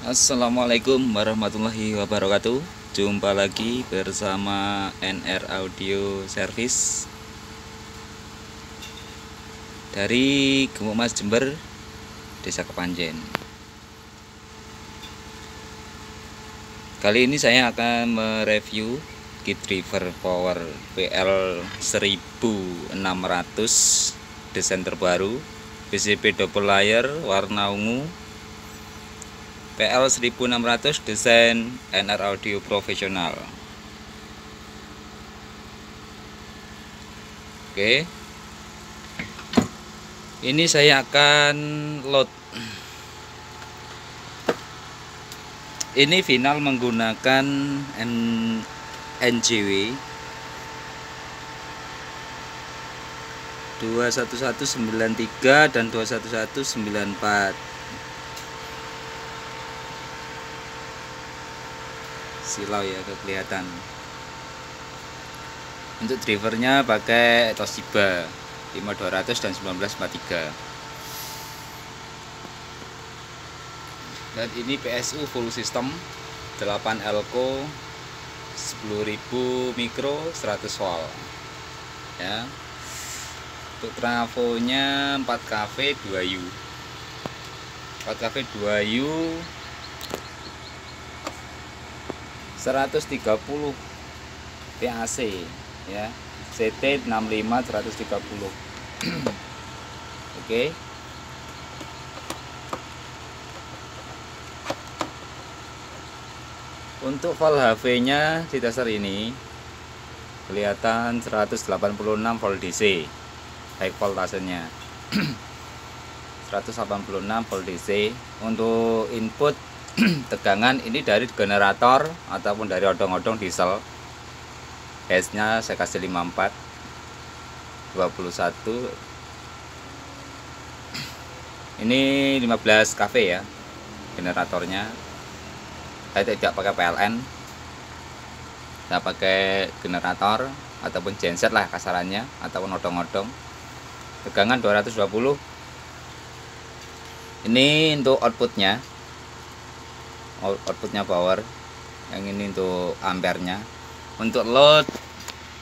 Assalamualaikum warahmatullahi wabarakatuh. Jumpa lagi bersama NR Audio Service dari Gemuk Mas Jember, Desa Kepanjen. Kali ini saya akan mereview kit driver power PL 1600 desain terbaru, PCB double layer warna ungu, PL 1600 desain NR Audio profesional. Oke, ini saya akan load. Ini final menggunakan NJW 21193 dan 21194. Silau ya, kelihatan. Untuk drivernya pakai Toshiba 5200 dan 1943. Dan ini PSU full system 8 elko 10.000 mikro 100 volt ya. Untuk trafonya 4 kV 2U 4 kV 2U 130 PAC ya, CT 65 130. Oke. Untuk volt HV-nya di dasar ini kelihatan 186 volt DC, high voltasenya. 186 volt DC. Untuk input tegangan ini dari generator ataupun dari odong-odong diesel. S-nya saya kasih 54 21. Ini 15 kV ya generatornya. Saya tidak pakai PLN, saya pakai generator ataupun genset lah kasarannya, ataupun odong-odong. Tegangan 220. Ini untuk outputnya power, yang ini untuk ampernya. Untuk load,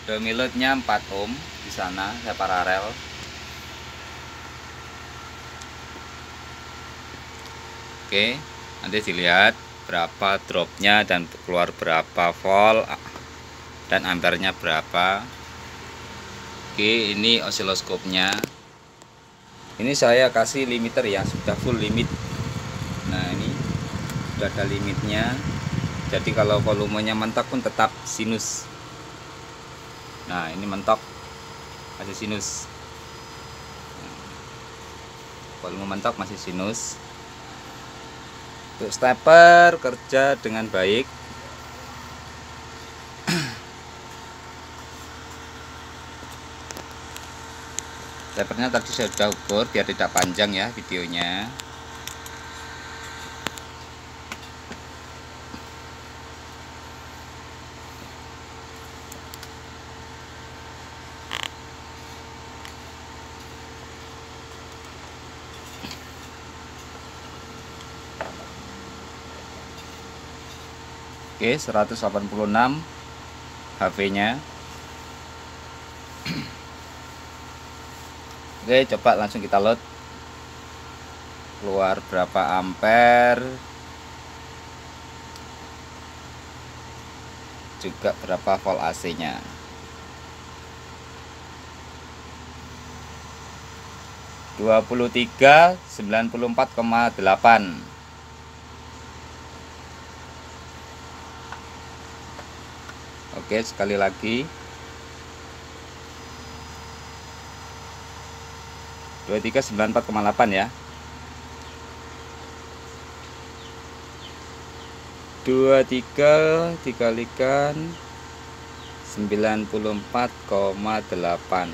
demi loadnya 4 ohm di sana, saya paralel. Oke, nanti dilihat berapa dropnya dan keluar berapa volt dan ampernya berapa. Oke, ini osiloskopnya. Ini saya kasih limiter ya, sudah full limit. Nah, ini sudah ada limitnya, jadi kalau volumenya mentok pun tetap sinus. Nah, ini mentok masih sinus, volume mentok masih sinus. Untuk stepper kerja dengan baik. Steppernya tadi saya sudah ukur biar tidak panjang ya videonya. Oke, 186 HV-nya. Oke, coba langsung kita load. Keluar berapa ampere, juga berapa volt AC-nya. Dua 9394,8. Oke, sekali lagi 2394,8 ya. 23 dikalikan 94,8,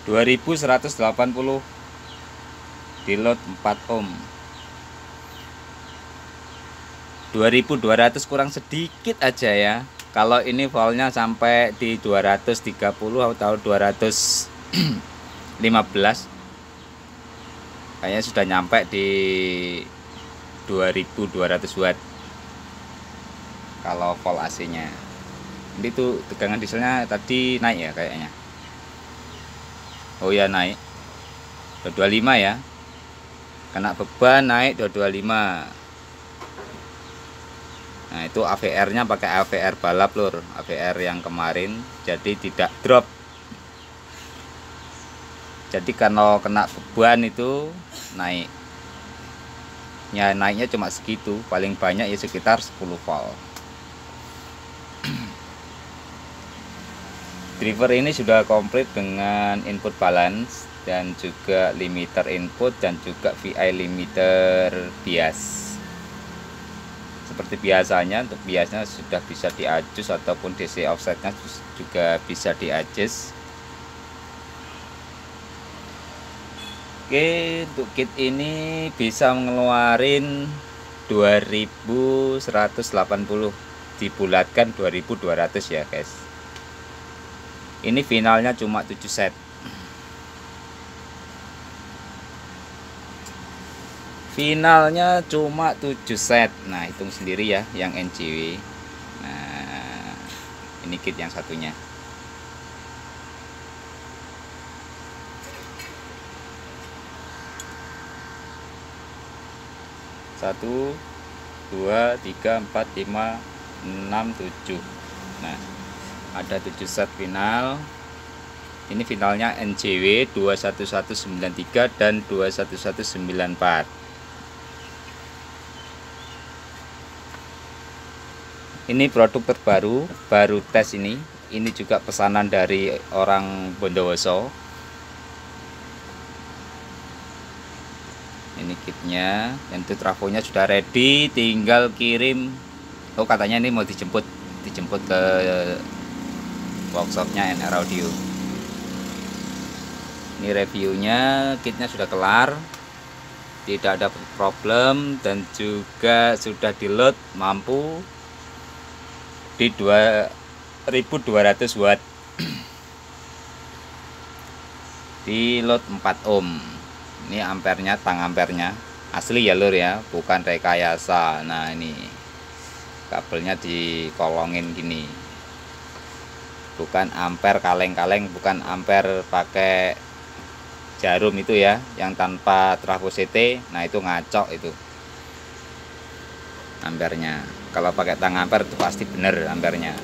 2180 di load 4 ohm. 2200 kurang sedikit aja ya. Kalau ini voltnya sampai di 230 atau 215, kayaknya sudah nyampe di 2200 watt kalau volt AC nya. Ini tuh tegangan dieselnya tadi naik ya kayaknya. Oh ya, naik 225 ya, kena beban naik 225. Nah itu AVR nya pakai AVR balap lur, AVR yang kemarin, jadi tidak drop. Jadi kalau kena beban itu naik ya, naiknya cuma segitu, paling banyak ya sekitar 10 volt. Driver ini sudah komplit dengan input balance dan juga limiter input dan juga VI limiter bias. Seperti biasanya, untuk biasnya sudah bisa di-adjust ataupun DC offsetnya juga bisa di-adjust. Oke, untuk kit ini bisa ngeluarin 2180, dibulatkan 2200 ya guys. Ini finalnya cuma 7 set. Finalnya cuma 7 set. Nah, hitung sendiri ya yang NCW. Nah, ini kit yang satunya. Satu, 2, 3, 4, 5, 6, 7. Nah, ada 7 set final. Ini finalnya NCW 21193 dan 21194. Ini produk terbaru, baru tes ini. Ini juga pesanan dari orang Bondowoso. Ini kitnya, untuk trafonya sudah ready, tinggal kirim. Oh katanya ini mau dijemput ke workshopnya NR Audio. Ini reviewnya, kitnya sudah kelar, tidak ada problem dan juga sudah di load mampu di 2200 watt di load 4 ohm. Ini ampernya, tang ampernya asli ya lur ya, bukan rekayasa. Nah ini kabelnya dikolongin gini, bukan ampere kaleng-kaleng, bukan ampere pakai jarum itu ya, yang tanpa trafo CT. Nah itu ngacok itu ampernya. Kalau pakai tang ampere itu pasti bener ampernya.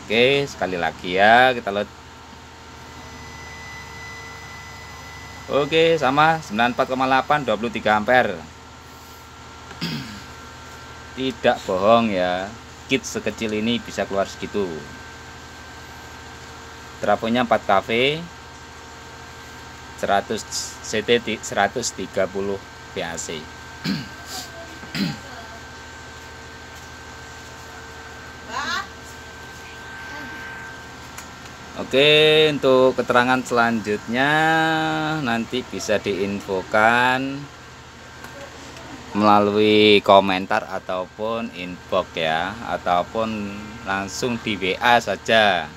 Oke, sekali lagi ya kita load. Oke, sama 94,8 23 ampere. Tidak bohong ya, kit sekecil ini bisa keluar segitu. Trafonya 4 kV, 100 CT, 130 VAC. Oke, untuk keterangan selanjutnya nanti bisa diinfokan melalui komentar ataupun inbox ya, ataupun langsung di WA saja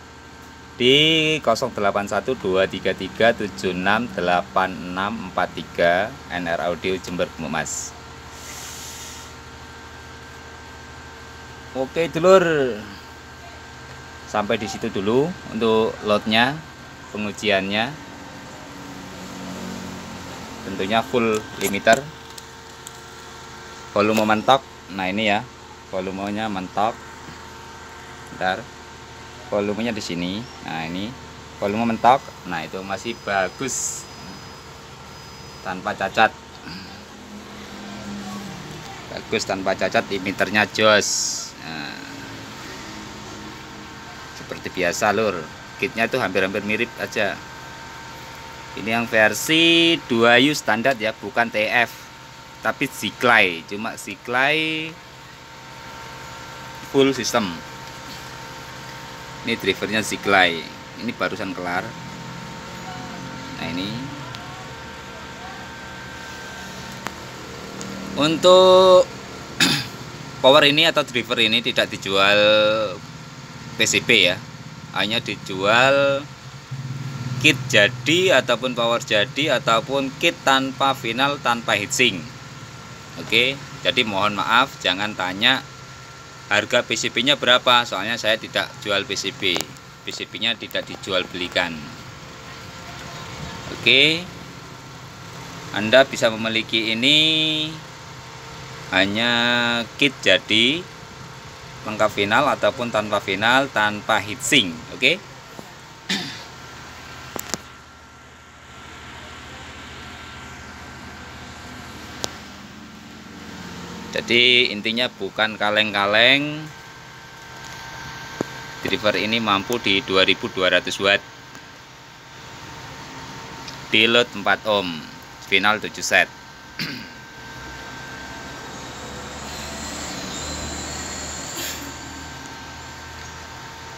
di 081233768643 NR Audio Jember Mas. Oke dulur, sampai di situ dulu untuk loadnya, pengujiannya. Tentunya full limiter, volume mentok. Nah ini ya, volumenya mentok. Bentar, volumenya di sini. Nah ini volume mentok. Nah itu masih bagus, tanpa cacat. Bagus tanpa cacat, limiternya jos. Nah, seperti biasa lur, kitnya itu hampir-hampir mirip aja. Ini yang versi 2U standar ya, bukan TF tapi Ziklai, cuma Ziklai full system. Ini drivernya Ziklai, ini barusan kelar. Nah ini untuk power ini atau driver ini tidak dijual PCB ya, hanya dijual kit jadi ataupun power jadi ataupun kit tanpa final tanpa heatsink. Oke, jadi mohon maaf jangan tanya harga PCB nya berapa, soalnya saya tidak jual PCB. PCB nya tidak dijual belikan. Oke, Anda bisa memiliki ini hanya kit jadi lengkap final ataupun tanpa final tanpa heatsink. Oke. Jadi intinya bukan kaleng-kaleng. Driver ini mampu di 2200 watt. Di load 4 ohm, final 7 set.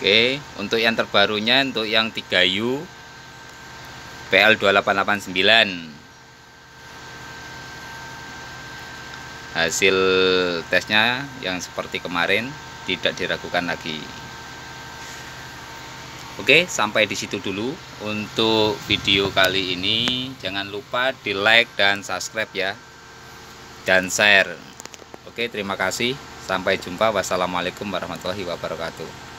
Oke, untuk yang terbarunya, untuk yang 3U PL2889, hasil tesnya yang seperti kemarin, tidak diragukan lagi. Oke, sampai di situ dulu untuk video kali ini. Jangan lupa di like dan subscribe ya, dan share. Oke, terima kasih. Sampai jumpa. Wassalamualaikum warahmatullahi wabarakatuh.